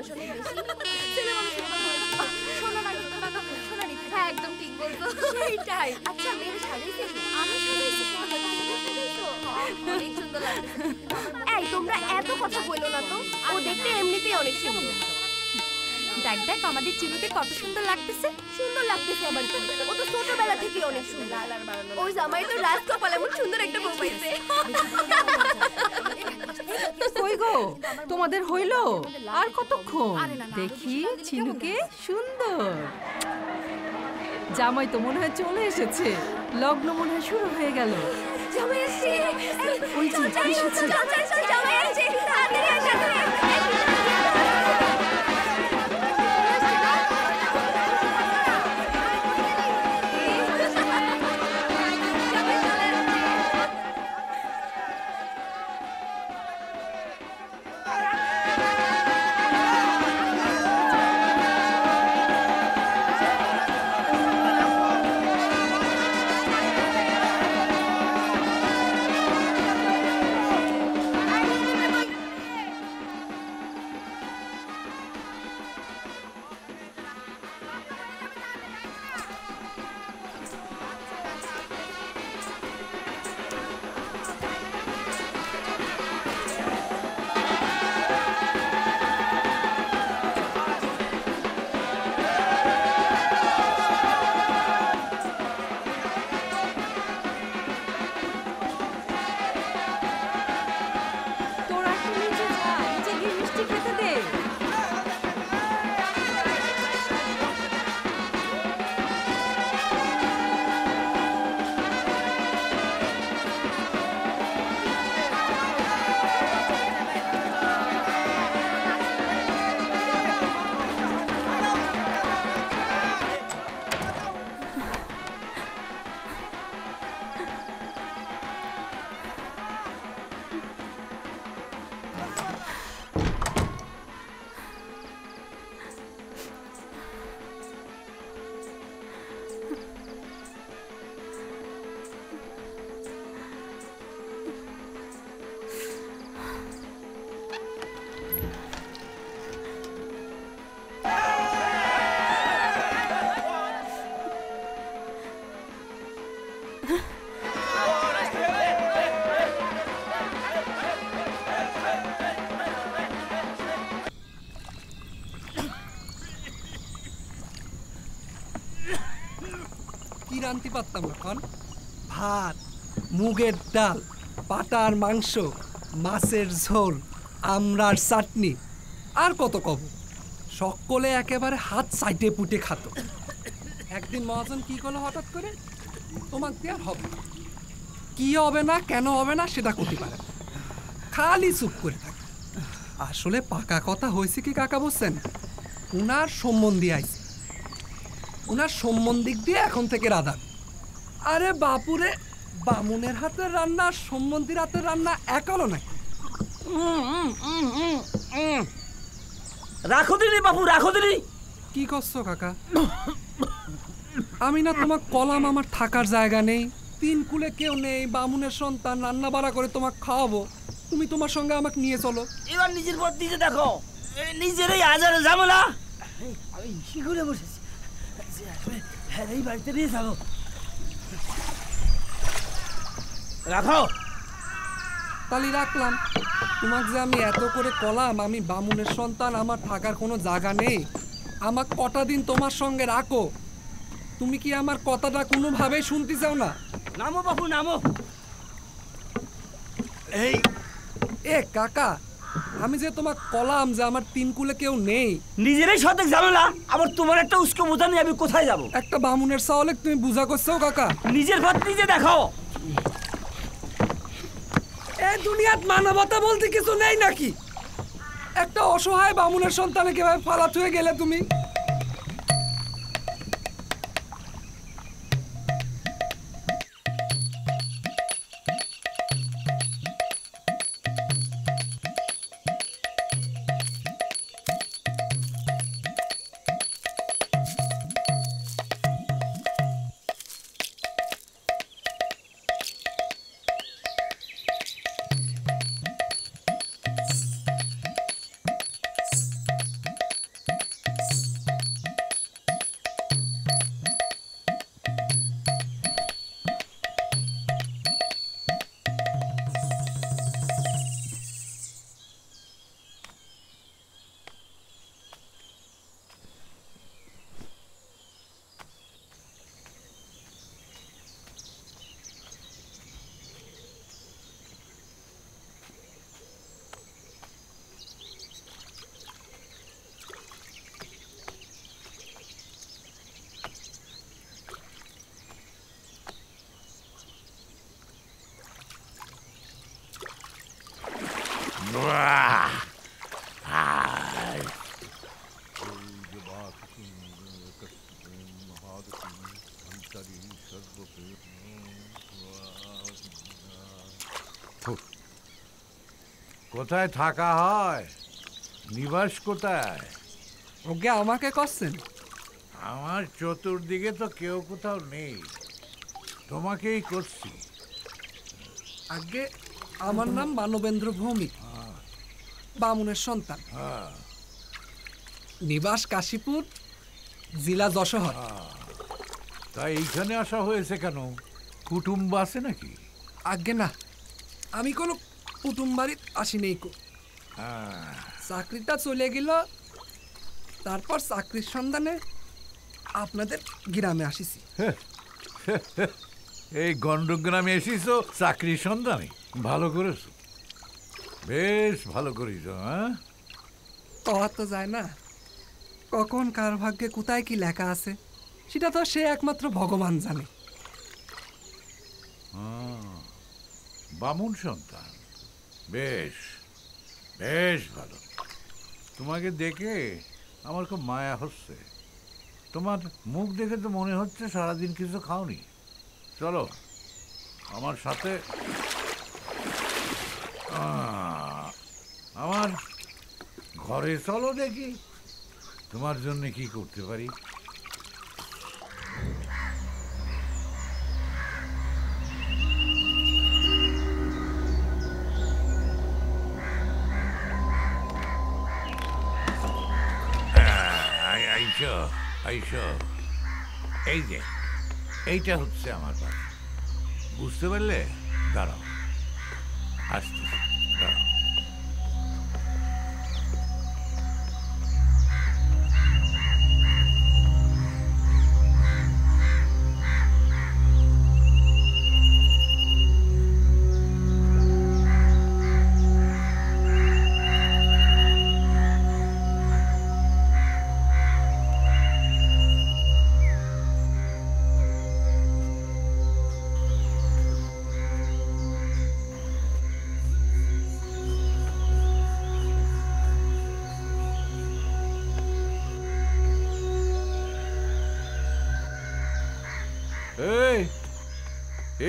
মানুষ অনেক বেশি ছেলে মানুষের কথা শোনো না কিন্তু টাকা শোনানি হ্যাঁ একদম ঠিক বলছো সেইটাই আচ্ছা মেয়ের সাজাইছে আমি সাজাইছি অনেক সুন্দর লাগছে এই তোমরা এত কথা বলো না তো ও দেখতে এমনিতেই অনেক সুন্দর দেখ দেখ আমাদের চিনুকে কত সুন্দর লাগতেছে আবার ও তো ছোটবেলা থেকে অনেক সুন্দর ওই জামাই তো রাজ কপাল এমন সুন্দর একটা বউ পাইছে কই গো তোমাদের হইলো আর কতক্ষণ দেখি চিনুকে সুন্দর জামাই তো মনে হয় চলে এসেছে লগ্ন মনে হয় শুরু হয়ে গেল জামাই এসেছে ওই যে এসেছে জামাই এসেছে তাড়াতাড়ি আসো আনতে পারতাম না খান ভাত মুগের ডাল পাটার মাংস মাছের ঝোল আমড়ার চাটনি আর কত কব সকলে একেবারে হাত সাইডে পুটে খাতো একদিন মহাজন কি করলো হঠাৎ করে তোমাকে দিয়ে আর হবে না কি হবে না কেন হবে না সেটা করতে পারে খালি চুপ করে থাকে আসলে পাকা কথা হয়েছে কি কাকা বলছেন উনার সম্বন্ধী আইছে উনার সম্বন্ধিক দিয়ে এখন থেকে রাধা আরে বাপুরে বামুনের হাতের রান্না সম্বন্ধীর হাতের রান্না এক হলো নাকি রাখো দিদি বাপু রাখো দিদি কি করছো কাকা আমি না তোমার কলাম আমার থাকার জায়গা নেই তিন কুলে কেউ নেই বামুনের সন্তান রান্না বাড়া করে তোমাকে খাওয়াবো তুমি তোমার সঙ্গে আমাকে নিয়ে চলো এবার নিজের পথ নিজে দেখো নিজেরই আজারে ঝামেলা আমি শিখরে বসেছি হ্যাঁ এই বাড়িতে নিয়ে যাবো রাখো তাহলে রাখলাম তোমাকে যে আমি এত করে কলাম আমি বামুনের সন্তান আমার থাকার কোনো জায়গা নেই আমাকে কটা দিন তোমার সঙ্গে রাখো তুমি কি আমার কথাটা কোনোভাবেই শুনতে চাও না নামো বাপু নামো এই এ কাকা আমি যে তোমাকে কলাম যে আমার তিন কুলে কেউ নেই নিজেরই শতক ঝামেলা আবার তোমার একটা উস্কো বোঝা নিয়ে আমি কোথায় যাব একটা বামুনের চাওয়ালে তুমি বুঝা করছো কাকা নিজের পথ নিজে দেখো এই দুনিয়াত মানবতা বলতে কিছু নেই নাকি একটা অসহায় বামুনের সন্তানে কিভাবে ফালাত হয়ে গেলে তুমি কোথায় থাকা হয়? নিবাস কোথায়? ওকে আমাকে করছেন? আমার চতুর্দিকে তো কেউ কোথাও নেই, তোমাকেই করছি। আগে আমার নাম মানবেন্দ্র ভৌমিক, বামুনের সন্তান। নিবাস কাশীপুর, জেলা যশোর। তাই এইখানে আসা হয়েছে কেন? কুটুম্ব আছে নাকি? আগে না, আমি কোনো কুটুম বাড়ির আসি নেই। চাকরিটা চলে গেল, তারপর চাকরির সন্ধানে আপনাদের গ্রামে আসিছি। এই গন্ডগ্রামে এসেছ চাকরির সন্ধানে? ভালো করেছো, বেশ ভালো করেছ। হ্যাঁ, পাওয়া তো যায় না, কখন কার ভাগ্যে কোথায় কি লেখা আছে সেটা তো সে একমাত্র ভগবান জানে। বামুন সন্তান, বেশ বেশ ভালো। তোমাকে দেখে আমার খুব মায়া হচ্ছে। তোমার মুখ দেখে তো মনে হচ্ছে সারাদিন কিছু খাওনি। চলো আমার সাথে, আমার ঘরে চলো, দেখি তোমার জন্য কি করতে পারি। এই যে এইটা হচ্ছে আমার বাড়ি, বুঝতে পারলে? দাঁড়াও, আসতে দাঁড়াও।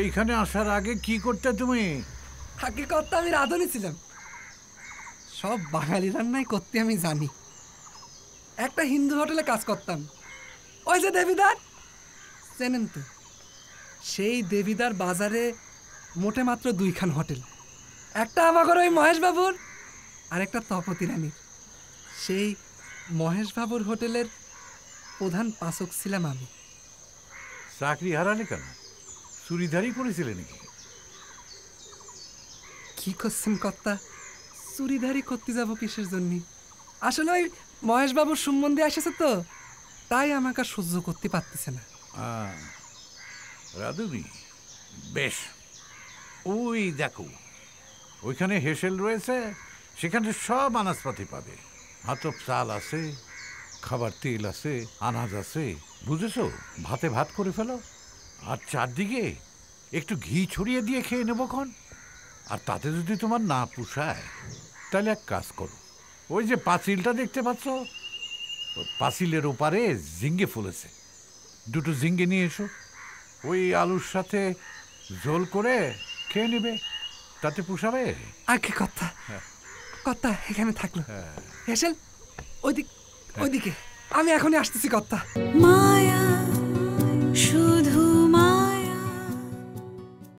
এইখানে আসার আগে কি করতে তুমি? আগে করতে আমি রাঁধুনি ছিলাম, সব বাঙালি রান্নাই করতে আমি জানি। একটা হিন্দু হোটেলে কাজ করতাম, ওই যে দেবীদার চেনেন তো? সেই দেবীদার বাজারে মোটে মাত্র 2খান হোটেল, একটা আমাদের ওই মহেশ বাবুর আর একটা তপতি রানীর। সেই মহেশ বাবুর হোটেলের প্রধান পাচক ছিলাম আমি। চাকরি হারালে কেন? চুরিধারি করেছিলে নাকি? কি করছেন কর্তা, চুরিধারি করতে যাব কিসের জন্য? আসলে ওই মহেশ বাবুর সম্বন্ধে এসেছে তো, তাই আমাকে সহ্য করতে পারতেছে না। রাধুনি, বেশ, ওই দেখো ওইখানে হেসেল রয়েছে, সেখানে সব আনাজপাতি পাবে। হাতপ চাল আছে, খাবার তেল আছে, আনাজ আছে, বুঝেছো? ভাতে ভাত করে ফেলো, আর চারদিকে একটু ঘি ছড়িয়ে দিয়ে খেয়ে নেবো ক্ষণ। আর তাতে যদি তোমার না পুষায় তাহলে এক কাজ করো, ওই যে পাঁচিলটা দেখতে পাচ্ছ, পাঁচিলের ওপারে ঝিঙ্গে ফুলেছে, 2টো ঝিঙ্গে নিয়ে এসো, ওই আলুর সাথে ঝোল করে খেয়ে নেবে, তাতে পুষাবে। আগে কথা কথা এখানে থাকলো, হেসেল ওইদিকে, আমি এখনই আসতেছি কর্তা।